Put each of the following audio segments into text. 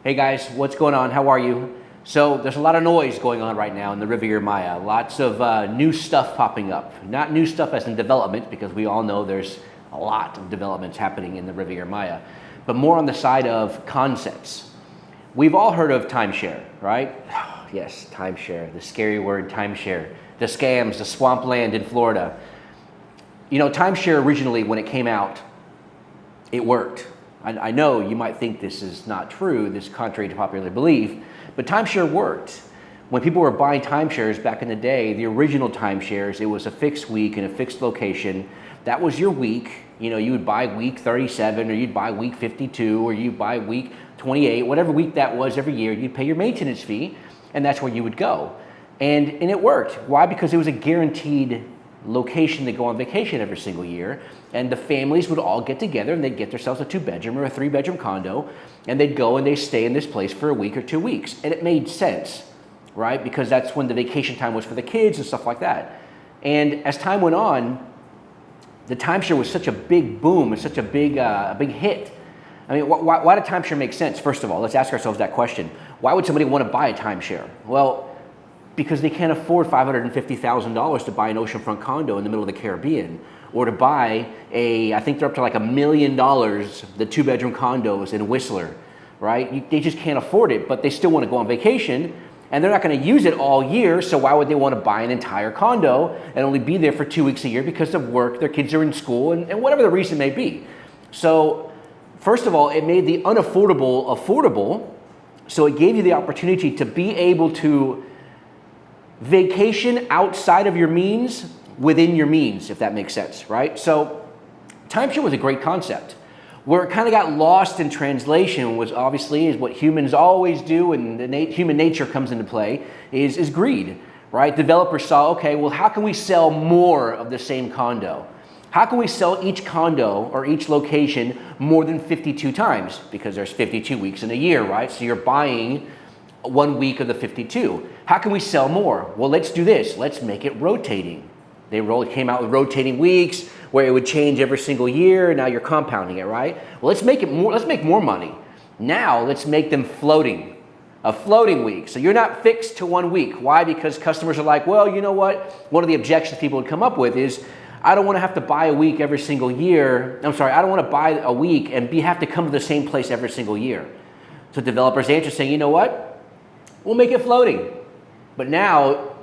Hey guys, what's going on? How are you? So there's a lot of noise going on right now in the Riviera Maya. Lots of new stuff popping up. Not new stuff as in development, because we all know there's a lot of developments happening in the Riviera Maya, but more on the side of concepts. We've all heard of timeshare, right? Yes, timeshare, the scary word timeshare. The scams, the swampland in Florida. You know, timeshare originally, when it came out, it worked. I know you might think this is not true, this is contrary to popular belief, but timeshare worked. When people were buying timeshares back in the day, the original timeshares, it was a fixed week in a fixed location. That was your week. You know, you would buy week 37, or you'd buy week 52, or you'd buy week 28, whatever week that was every year, you'd pay your maintenance fee, and that's where you would go. And it worked. Why? Because it was a guaranteed location to go on vacation every single year, and the families would all get together and they'd get themselves a 2-bedroom or a 3-bedroom condo, and they'd go and they'd stay in this place for a week or 2 weeks. And it made sense, right? Because that's when the vacation time was for the kids and stuff like that. And as time went on, the timeshare was such a big boom and such a big hit. I mean, why did timeshare make sense? First of all, let's ask ourselves that question. Why would somebody want to buy a timeshare? Well, because they can't afford $550,000 to buy an oceanfront condo in the middle of the Caribbean, or to buy I think they're up to like $1 million, the 2-bedroom condos in Whistler, right? They just can't afford it, but they still want to go on vacation, and they're not going to use it all year, so why would they want to buy an entire condo and only be there for 2 weeks a year because of work, their kids are in school, and whatever the reason may be. So, first of all, it made the unaffordable affordable, so it gave you the opportunity to be able to vacation outside of your means within your means, if that makes sense, right? So timeshare was a great concept. Where it kind of got lost in translation was obviously is what humans always do, and human nature comes into play, is greed, right? Developers saw, okay, well, how can we sell more of the same condo? How can we sell each condo or each location more than 52 times? Because there's 52 weeks in a year, right? So you're buying 1 week of the 52. How can we sell more? Well, let's do this. Let's make it rotating. They came out with rotating weeks where it would change every single year. Now you're compounding it, right? Well, let's make it more. Let's make more money. Now let's make them floating, a floating week. So you're not fixed to 1 week. Why? Because customers are like, well, you know what? One of the objections people would come up with is, I don't want to have to buy a week every single year. I don't want to buy a week and have to come to the same place every single year. So developers answer saying, you know what? We'll make it floating. But now,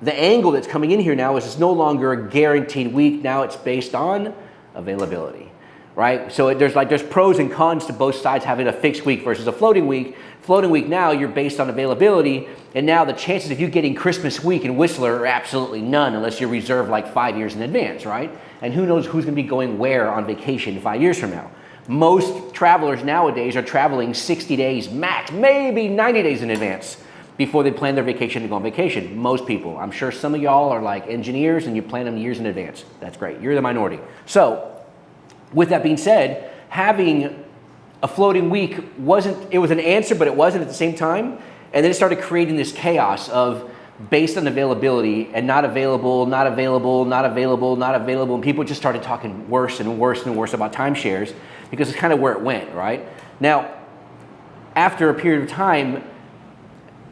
the angle that's coming in here now is it's no longer a guaranteed week. Now it's based on availability, right? So there's pros and cons to both sides having a fixed week versus a floating week. Floating week now, you're based on availability, and now the chances of you getting Christmas week in Whistler are absolutely none unless you're reserved like 5 years in advance, right? And who knows who's going to be going where on vacation 5 years from now. Most travelers nowadays are traveling 60 days max, maybe 90 days in advance before they plan their vacation to go on vacation. Most people. I'm sure some of y'all are like engineers and you plan them years in advance. That's great. You're the minority. So, with that being said, having a floating week was an answer, but it wasn't at the same time. And then it started creating this chaos of based on availability and not available, not available, not available, not available. And people just started talking worse and worse and worse about timeshares because it's kind of where it went, right? Now, after a period of time,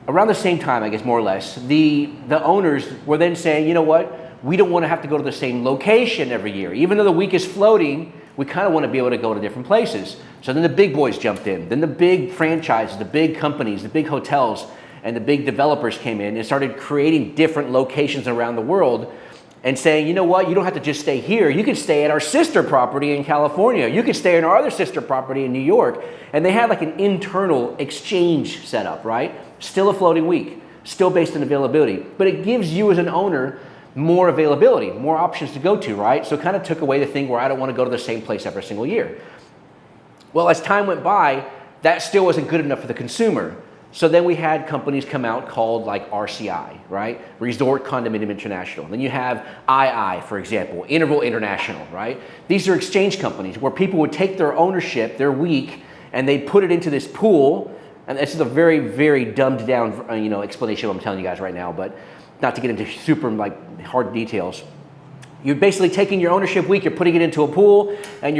around the same time, I guess more or less, the owners were then saying, you know what, we don't want to have to go to the same location every year. Even though the week is floating, we kind of want to be able to go to different places. So then the big boys jumped in. Then the big franchises, the big companies, the big hotels, and the big developers came in and started creating different locations around the world and saying, you know what, you don't have to just stay here. You can stay at our sister property in California. You can stay in our other sister property in New York. And they had like an internal exchange set up, right? Still a floating week, still based on availability. But it gives you as an owner more availability, more options to go to, right? So it kind of took away the thing where I don't want to go to the same place every single year. Well, as time went by, that still wasn't good enough for the consumer. So then we had companies come out called like RCI, right? Resort Condominium International. Then you have II, for example, Interval International, right? These are exchange companies where people would take their ownership, their week, and they'd put it into this pool. And this is a very, very dumbed down, explanation of what I'm telling you guys right now, but not to get into super like hard details. You're basically taking your ownership week, you're putting it into a pool, and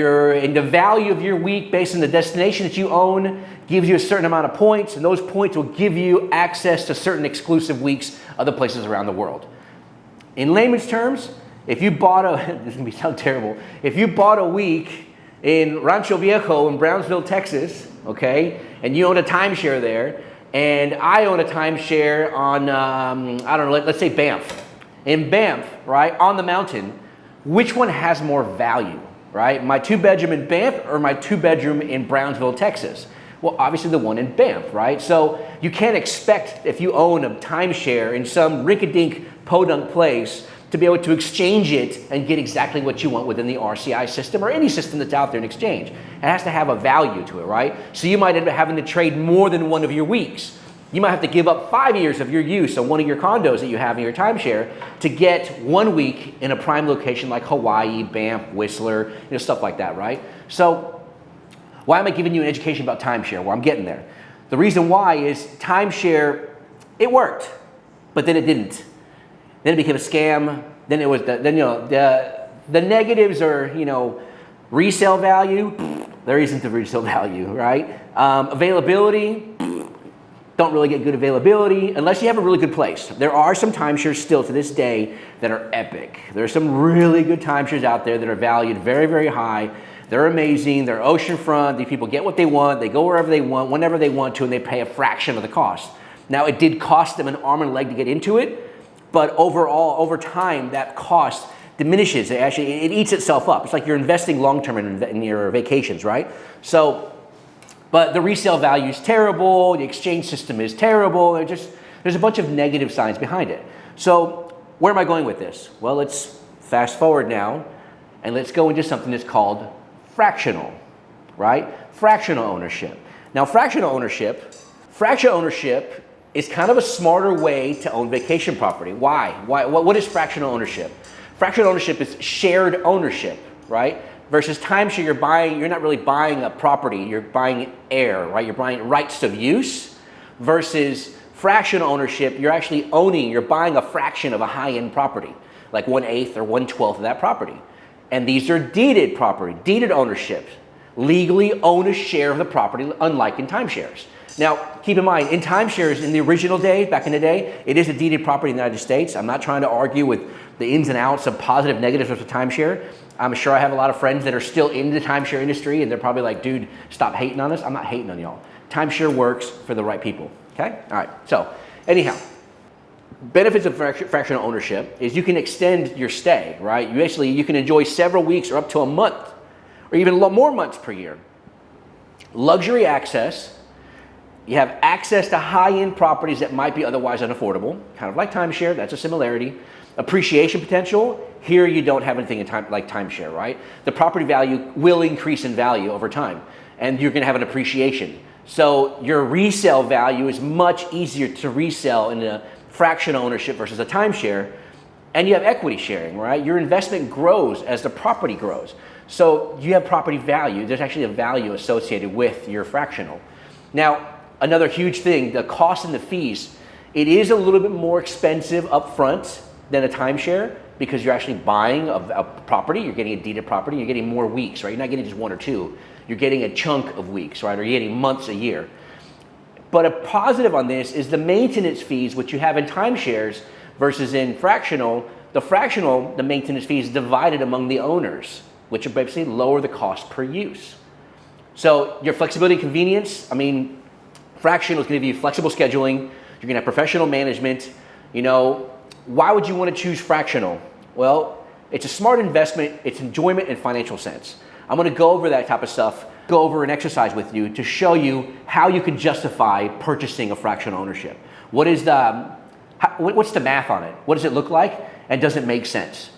the value of your week based on the destination that you own gives you a certain amount of points, and those points will give you access to certain exclusive weeks other places around the world. In layman's terms, if you bought this is going to sound terrible, if you bought a week in Rancho Viejo in Brownsville, Texas, okay, and you own a timeshare there, and I own a timeshare on, I don't know, let's say Banff. In Banff, right, on the mountain, which one has more value, right? My 2-bedroom in Banff or my 2-bedroom in Brownsville, Texas? Well, obviously the one in Banff, right? So you can't expect, if you own a timeshare in some rinky-dink podunk place, to be able to exchange it and get exactly what you want within the RCI system or any system that's out there in exchange. It has to have a value to it, right? So you might end up having to trade more than one of your weeks. You might have to give up 5 years of your use of one of your condos that you have in your timeshare to get 1 week in a prime location like Hawaii, Banff, Whistler, stuff like that, right? So why am I giving you an education about timeshare? Well, I'm getting there. The reason why is timeshare, it worked, but then it didn't. Then it became a scam. Then it was the negatives are resale value. There isn't the resale value, right? Availability. Don't really get good availability unless you have a really good place. There are some timeshares still to this day that are epic. There are some really good timeshares out there that are valued very, very high. They're amazing. They're oceanfront. These people get what they want. They go wherever they want, whenever they want to, and they pay a fraction of the cost. Now, it did cost them an arm and a leg to get into it, but overall, over time, that cost diminishes. It eats itself up. It's like you're investing long-term in your vacations, right? But the resale value is terrible, the exchange system is terrible, there's a bunch of negative signs behind it. So where am I going with this? Well, let's fast forward now, and let's go into something that's called fractional, right? Fractional ownership. Now, fractional ownership is kind of a smarter way to own vacation property. Why? What is fractional ownership? Fractional ownership is shared ownership, right? Versus timeshare, you're not really buying a property, you're buying air, right? You're buying rights of use. Versus fractional ownership, you're buying a fraction of a high-end property, like 1/8 or 1/12 of that property. And these are deeded property, deeded ownership. Legally own a share of the property, unlike in timeshares. Now, keep in mind, in timeshares, in the original day, back in the day, it is a deeded property in the United States. I'm not trying to argue with the ins and outs of positive, negatives of the timeshare. I'm sure I have a lot of friends that are still in the timeshare industry, and they're probably like, dude, stop hating on us. I'm not hating on y'all. Timeshare works for the right people, okay? All right, so anyhow, benefits of fractional ownership is you can extend your stay, right? You can enjoy several weeks or up to a month, or even more months per year. Luxury access. You have access to high-end properties that might be otherwise unaffordable, kind of like timeshare. That's a similarity. Appreciation potential. Here you don't have anything like timeshare, right? The property value will increase in value over time, and you're going to have an appreciation. So your resale value is much easier to resell in a fractional ownership versus a timeshare, and you have equity sharing, right? Your investment grows as the property grows. So you have property value. There's actually a value associated with your fractional. Now, another huge thing, the cost and the fees. It is a little bit more expensive up front than a timeshare because you're actually buying a property, you're getting a deeded property, you're getting more weeks, right? You're not getting just 1 or 2. You're getting a chunk of weeks, right? Or you're getting months a year. But a positive on this is the maintenance fees, which you have in timeshares versus in fractional. The maintenance fee is divided among the owners, which basically lower the cost per use. So your flexibility and convenience, fractional is going to give you flexible scheduling. You're going to have professional management. Why would you want to choose fractional? Well, it's a smart investment. It's enjoyment and financial sense. I'm going to go over that type of stuff, go over an exercise with you to show you how you can justify purchasing a fractional ownership. What's the math on it? What does it look like? And does it make sense?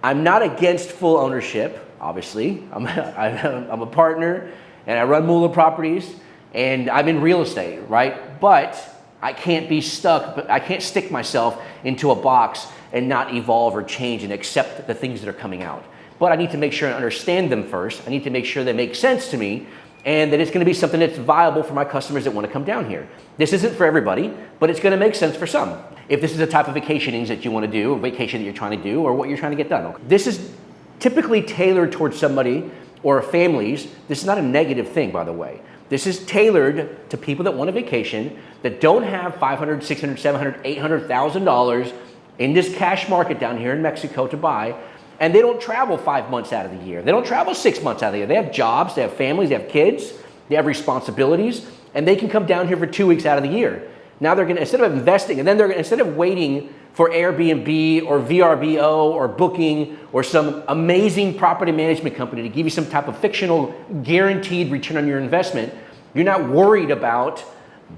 I'm not against full ownership, obviously. I'm a partner, and I run Moolah Properties. And I'm in real estate, right? But I can't be stuck, but I can't stick myself into a box and not evolve or change and accept the things that are coming out. But I need to make sure and understand them first. I need to make sure they make sense to me. and that it's gonna be something that's viable for my customers that wanna come down here. This isn't for everybody, but it's gonna make sense for some. If this is the type of vacationings that you wanna do, or vacation that you're trying to do, or what you're trying to get done. This is typically tailored towards somebody or families. This is not a negative thing, by the way. This is tailored to people that want a vacation, that don't have $500, $600, $700, $800,000 in this cash market down here in Mexico to buy, and they don't travel 5 months out of the year. They don't travel 6 months out of the year. They have jobs, they have families, they have kids, they have responsibilities, and they can come down here for 2 weeks out of the year. Now they're gonna, instead of investing, and then they're gonna, instead of waiting for Airbnb or VRBO or Booking or some amazing property management company to give you some type of fictional guaranteed return on your investment, you're not worried about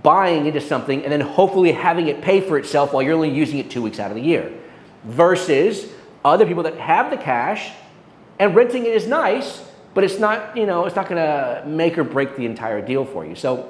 buying into something and then hopefully having it pay for itself while you're only using it 2 weeks out of the year. Versus other people that have the cash, and renting it is nice, but it's not, it's not gonna make or break the entire deal for you. So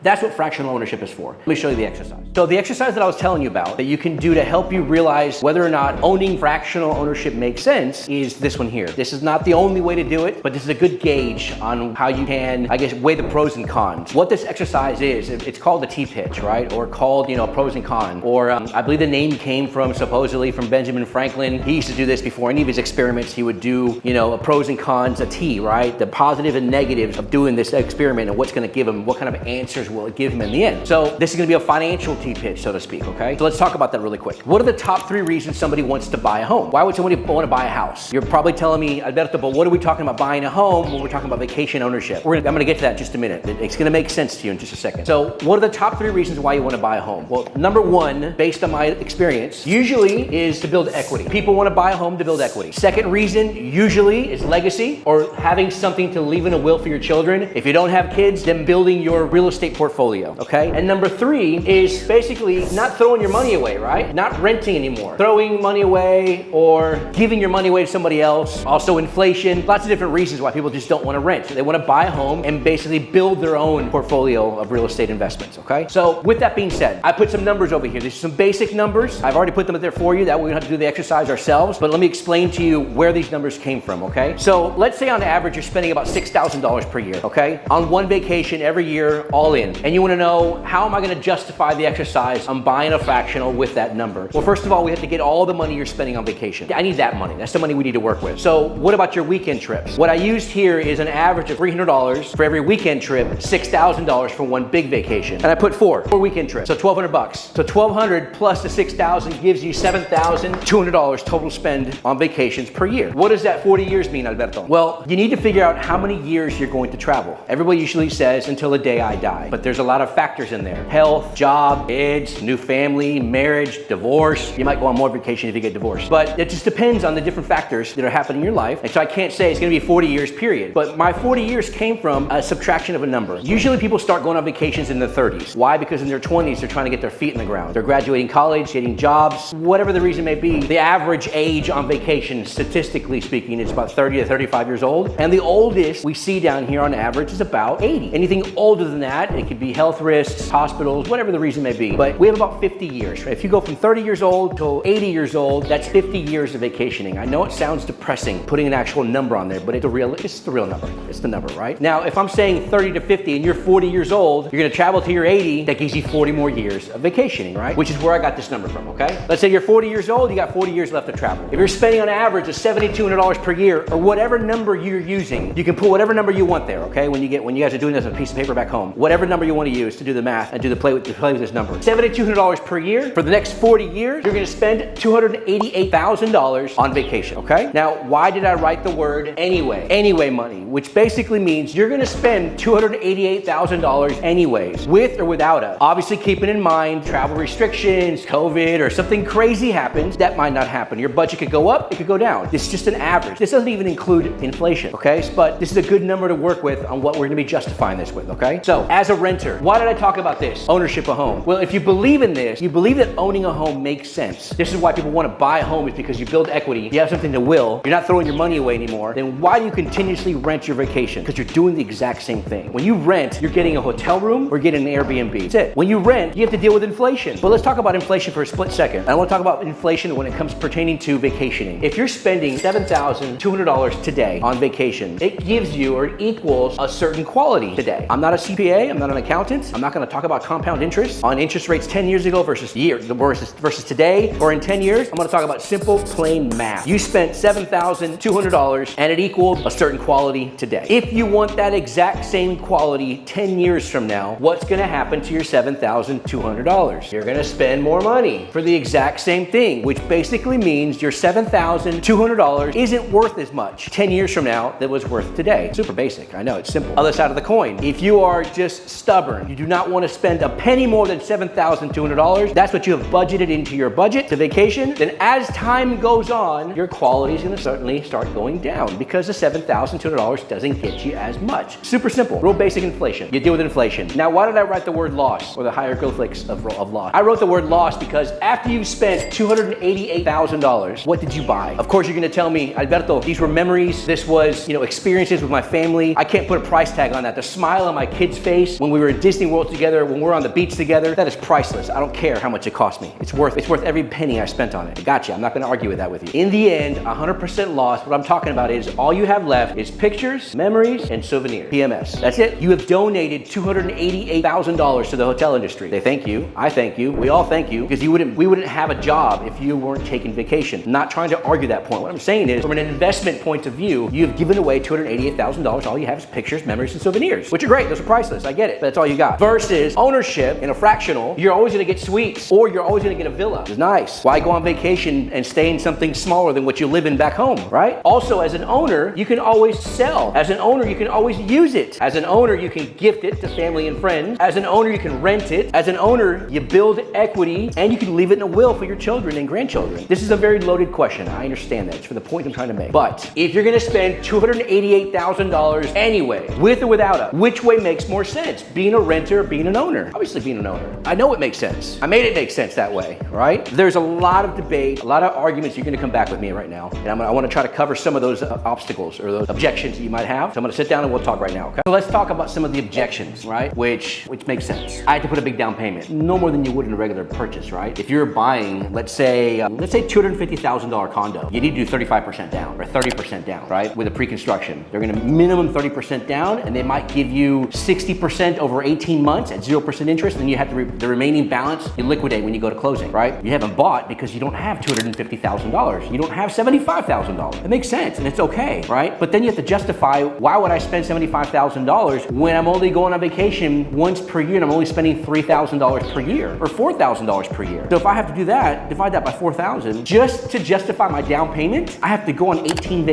that's what fractional ownership is for. Let me show you the exercise. So the exercise that I was telling you about that you can do to help you realize whether or not owning fractional ownership makes sense is this one here. This is not the only way to do it, but this is a good gauge on how you can, I guess, weigh the pros and cons. What this exercise is, it's called the T-pitch, right? Or called, pros and cons. Or I believe the name came from, supposedly, from Benjamin Franklin. He used to do this before any of his experiments. He would do, a pros and cons, a T, right? The positive and negatives of doing this experiment and what's gonna give him, what kind of answers will it give him in the end. So this is gonna be a financial T-pitch, so to speak, okay? So let's talk about that really quick. What are the top 3 reasons somebody wants to buy a home? Why would somebody want to buy a house? You're probably telling me, Alberto, but what are we talking about buying a home when we're talking about vacation ownership? I'm gonna get to that in just a minute. It's gonna make sense to you in just a second. So what are the top 3 reasons why you wanna buy a home? Well, number 1, based on my experience, usually is to build equity. People wanna buy a home to build equity. Second reason, usually, is legacy, or having something to leave in a will for your children. If you don't have kids, then building your real estate portfolio, okay? And number 3 is basically not throwing your money away, right? Not renting anymore. Throwing money away or giving your money away to somebody else. Also inflation, lots of different reasons why people just don't want to rent. They want to buy a home and basically build their own portfolio of real estate investments, okay? So with that being said, I put some numbers over here. These are some basic numbers. I've already put them there for you. That way we don't have to do the exercise ourselves, but let me explain to you where these numbers came from, okay? So let's say on average you're spending about $6,000 per year, okay? On one vacation every year, all in. And you want to know, how am I going to justify the exercise on buying a fractional with that number? Well, first of all, we have to get all the money you're spending on vacation. I need that money. That's the money we need to work with. So what about your weekend trips? What I used here is an average of $300 for every weekend trip, $6,000 for one big vacation. And I put 4 weekend trips, so $1,200. So $1,200 plus the $6,000 gives you $7,200 total spend on vacations per year. What does that 40 years mean, Alberto? Well, you need to figure out how many years you're going to travel. Everybody usually says until the day I die, but there's a lot of factors in there. Health, job, kids, new family, marriage, divorce. You might go on more vacation if you get divorced. But it just depends on the different factors that are happening in your life. And so I can't say it's gonna be 40 years period. But my 40 years came from a subtraction of a number. Usually people start going on vacations in their 30s. Why? Because in their 20s, they're trying to get their feet in the ground. They're graduating college, getting jobs, whatever the reason may be. The average age on vacation, statistically speaking, is about 30 to 35 years old. And the oldest we see down here on average is about 80. Anything older than that, it could be health risks, hospitals, whatever the reason may be. But we have about 50 years. Right? If you go from 30 years old to 80 years old, that's 50 years of vacationing. I know it sounds depressing putting an actual number on there, but it's the real number. It's the number, right? Now, if I'm saying 30 to 50 and you're 40 years old, you're gonna travel to your 80, that gives you 40 more years of vacationing, right? Which is where I got this number from, okay? Let's say you're 40 years old, you got 40 years left to travel. If you're spending on average of $7,200 per year, or whatever number you're using, you can put whatever number you want there, okay? When you guys are doing this on a piece of paper back home, whatever number you want to use to do the math and play with this number. $7,200 per year for the next 40 years, you're gonna spend $288,000 on vacation, okay? Now, why did I write the word anyway? Anyway money, which basically means you're gonna spend $288,000 anyways, with or without us. Obviously keeping in mind travel restrictions, COVID, or something crazy happens, that might not happen. Your budget could go up, it could go down. This is just an average. This doesn't even include inflation, okay? But this is a good number to work with on what we're gonna be justifying this with, okay? So, as a renter. Why did I talk about this? Ownership of home. Well, if you believe in this, you believe that owning a home makes sense. This is why people want to buy a home, is because you build equity, you have something to will, you're not throwing your money away anymore. Then why do you continuously rent your vacation? Because you're doing the exact same thing. When you rent, you're getting a hotel room or getting an Airbnb. That's it. When you rent, you have to deal with inflation. But let's talk about inflation for a split second. I want to talk about inflation when it comes pertaining to vacationing. If you're spending $7,200 today on vacation, it gives you or it equals a certain quality today. I'm not a CPA, I'm not an accountant. I'm not going to talk about compound interest on interest rates 10 years ago versus today, or in 10 years. I'm going to talk about simple, plain math. You spent $7,200 and it equaled a certain quality today. If you want that exact same quality 10 years from now, what's going to happen to your $7,200? You're going to spend more money for the exact same thing, which basically means your $7,200 isn't worth as much 10 years from now that was worth today. Super basic. I know, it's simple. Other side of the coin. If you are just stubborn, you do not want to spend a penny more than $7,200, that's what you have budgeted into your budget to vacation, then as time goes on, your quality is going to certainly start going down because the $7,200 doesn't get you as much. Super simple. Real basic inflation. You deal with inflation. Now, why did I write the word loss or the hieroglyphics of loss? I wrote the word loss because after you spent $288,000, what did you buy? Of course, you're going to tell me, Alberto, these were memories. This was, experiences with my family. I can't put a price tag on that. The smile on my kid's face when we were at Disney World together, when we're on the beach together, that is priceless. I don't care how much it cost me. It's worth every penny I spent on it. I got you. I'm not going to argue with that with you. In the end, 100% loss. What I'm talking about is all you have left is pictures, memories, and souvenirs. PMS. That's it. You have donated $288,000 to the hotel industry. They thank you. I thank you. We all thank you because we wouldn't have a job if you weren't taking vacation. I'm not trying to argue that point. What I'm saying is, from an investment point of view, you've given away $288,000. All you have is pictures, memories, and souvenirs, which are great. Those are priceless. I get it. But that's all you got. Versus ownership in a fractional, you're always going to get suites or you're always going to get a villa. It's nice. Why go on vacation and stay in something smaller than what you live in back home, right? Also, as an owner, you can always sell. As an owner, you can always use it. As an owner, you can gift it to family and friends. As an owner, you can rent it. As an owner, you build equity and you can leave it in a will for your children and grandchildren. This is a very loaded question. I understand that. It's for the point I'm trying to make. But if you're going to spend $288,000 anyway, with or without which way makes more sense? Being a renter or being an owner? Obviously being an owner. I know it makes sense. I made it make sense that way, right? There's a lot of debate, a lot of arguments. You're going to come back with me right now. And I want to try to cover some of those obstacles or those objections that you might have. So I'm going to sit down and we'll talk right now, okay? So let's talk about some of the objections, right? Which makes sense. I had to put a big down payment. No more than you would in a regular purchase, right? If you're buying, let's say $250,000 condo, you need to do 35% down or 30% down, right? With a pre-construction. They're going to minimum 30% down and they might give you 60% over 18 months at 0% interest. And you have the remaining balance you liquidate when you go to closing, right? You haven't bought because you don't have $250,000. You don't have $75,000. It makes sense and it's okay, right? But then you have to justify, why would I spend $75,000 when I'm only going on vacation once per year and I'm only spending $3,000 per year or $4,000 per year? So if I have to do that, divide that by 4,000 just to justify my down payment, I have to go on 18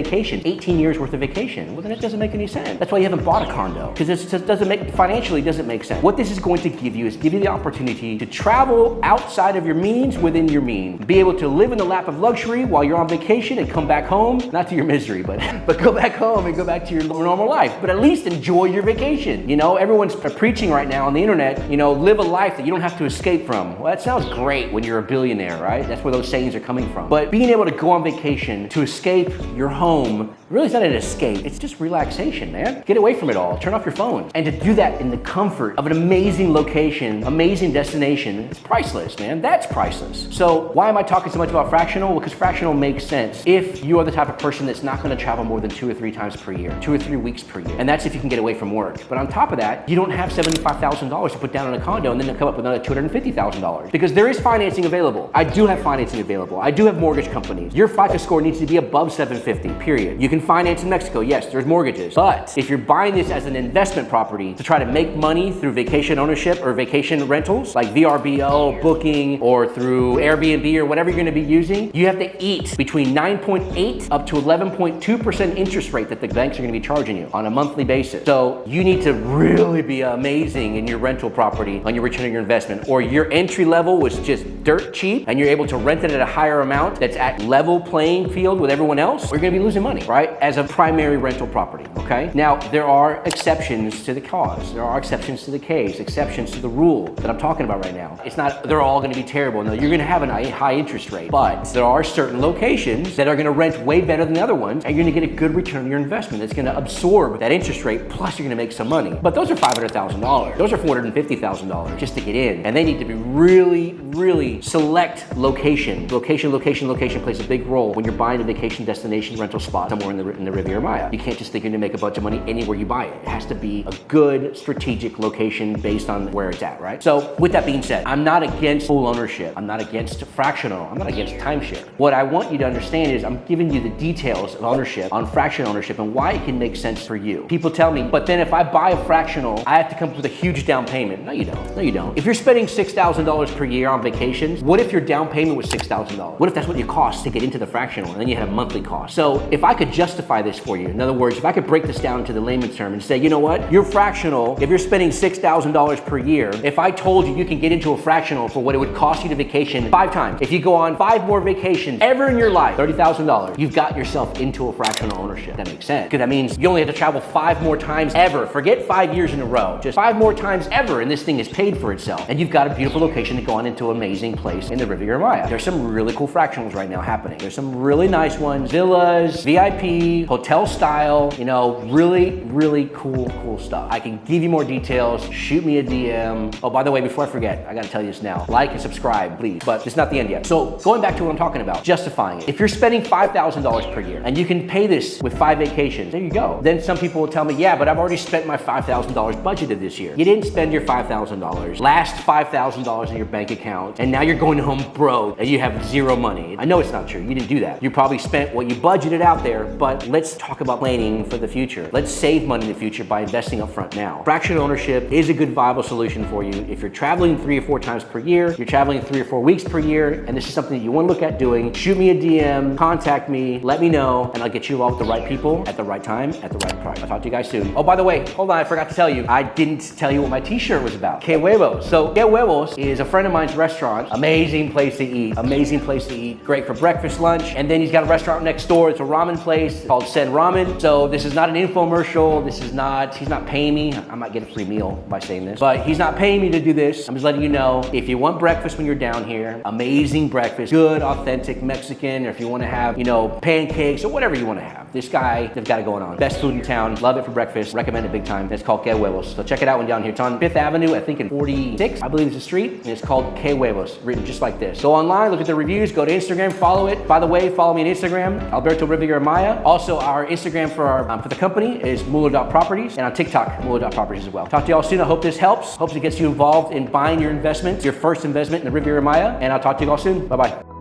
years worth of vacation. Well, then it doesn't make any sense. That's why you haven't bought a condo, because it just financially doesn't make sense. What this is going to give you is the opportunity to travel outside of your means, within your means. Be able to live in the lap of luxury while you're on vacation and come back home, not to your misery, but go back home and go back to your normal life. But at least enjoy your vacation. Everyone's preaching right now on the internet, live a life that you don't have to escape from. Well, that sounds great when you're a billionaire, right? That's where those sayings are coming from. But being able to go on vacation to escape your home, really, it's not an escape. It's just relaxation, man. Get away from it all. Turn off your phone. And to do that in the comfort of an amazing location, amazing destination, it's priceless, man. That's priceless. So why am I talking so much about fractional? Well, because fractional makes sense if you are the type of person that's not going to travel more than 2 or 3 times per year, 2 or 3 weeks per year. And that's if you can get away from work. But on top of that, you don't have $75,000 to put down on a condo and then come up with another $250,000 because there is financing available. I do have financing available. I do have mortgage companies. Your FICO score needs to be above 750, period. You can finance in Mexico. Yes, there's mortgages. But if you're buying this as an investment property to try to make money through vacation ownership or vacation rentals like VRBO, Booking, or through Airbnb or whatever you're going to be using, you have to eat between 9.8 up to 11.2% interest rate that the banks are going to be charging you on a monthly basis. So you need to really be amazing in your rental property on your return on your investment, or your entry level was just dirt cheap and you're able to rent it at a higher amount that's at level playing field with everyone else, or you're going to be losing money, right? As a primary rental property, okay? Now, there are exceptions to the cause. There are are exceptions to the case, exceptions to the rule that I'm talking about right now. It's not, they're all gonna be terrible. No, you're gonna have a high interest rate, but there are certain locations that are gonna rent way better than the other ones, and you're gonna get a good return on your investment. It's gonna absorb that interest rate, plus you're gonna make some money. But those are $500,000. Those are $450,000 just to get in. And they need to be really select location. Location plays a big role when you're buying a vacation destination rental spot somewhere in the Riviera Maya. You can't just think you're gonna make a bunch of money anywhere you buy it. It has to be a good strategic location based on where it's at, right? So with that being said, I'm not against full ownership. I'm not against fractional. I'm not against timeshare. What I want you to understand is I'm giving you the details of ownership on fractional ownership and why it can make sense for you. People tell me, but then if I buy a fractional, I have to come up with a huge down payment. No, you don't. No, you don't. If you're spending $6,000 per year on vacations, what if your down payment was $6,000? What if that's what you cost to get into the fractional and then you had a monthly cost? So if I could justify this for you, in other words, if I could break this down to the layman's term and say, you know what, your fractional, if you're spending $6,000 per year, if I told you you can get into a fractional for what it would cost you to vacation 5 times, if you go on 5 more vacations ever in your life, $30,000, you've got yourself into a fractional ownership. That makes sense. Because that means you only have to travel 5 more times ever. Forget 5 years in a row. Just 5 more times ever, and this thing is paid for itself. And you've got a beautiful location to go on into an amazing place in the Riviera Maya. There's some really cool fractionals right now happening. There's some really nice ones, villas, VIP, hotel style, you know, really cool stuff. I can give you more details. Shoot me a DM. Oh, by the way, before I forget, I gotta tell you this now. Like and subscribe, please. But it's not the end yet. So going back to what I'm talking about, justifying it. If you're spending $5,000 per year and you can pay this with 5 vacations, there you go. Then some people will tell me, yeah, but I've already spent my $5,000 budgeted this year. You didn't spend your $5,000, last $5,000 in your bank account, and now you're going home broke and you have 0 money. I know it's not true. You didn't do that. You probably spent what you budgeted out there, but let's talk about planning for the future. Let's save money in the future by investing up front now. Fractional ownership is a good viable solution for you. If you're traveling 3 or 4 times per year, you're traveling 3 or 4 weeks per year, and this is something that you want to look at doing, shoot me a DM, contact me, let me know, and I'll get you involved with the right people at the right time, at the right price. I'll talk to you guys soon. Oh, by the way, hold on, I forgot to tell you. I didn't tell you what my t-shirt was about. Que Huevos. So Que Huevos is a friend of mine's restaurant. Amazing place to eat. Amazing place to eat. Great for breakfast, lunch, and then he's got a restaurant next door. It's a ramen place called Sen Ramen. So this is not an infomercial. This is not, he's not paying me. I might get a free meal by saying this, but he's not paying me to do this. I'm just letting you know, if you want breakfast when you're down here, amazing breakfast, good, authentic Mexican, or if you want to have, you know, pancakes or whatever you want to have. This guy, they've got it going on. Best food in town. Love it for breakfast. Recommend it big time. It's called Que Huevos. So check it out when down here. It's on 5th Avenue, I think in 46, I believe it's a street, and it's called Que Huevos, written just like this. Go online, look at the reviews, go to Instagram, follow it. By the way, follow me on Instagram, Alberto Riviera Maya. Also, our Instagram for the company is Muller.properties, and on TikTok, Muller.properties as well. Talk to y'all soon. I hope this helps. Hope it gets you involved in buying your investment, your first investment in the Riviera Maya, and I'll talk to you all soon. Bye-bye.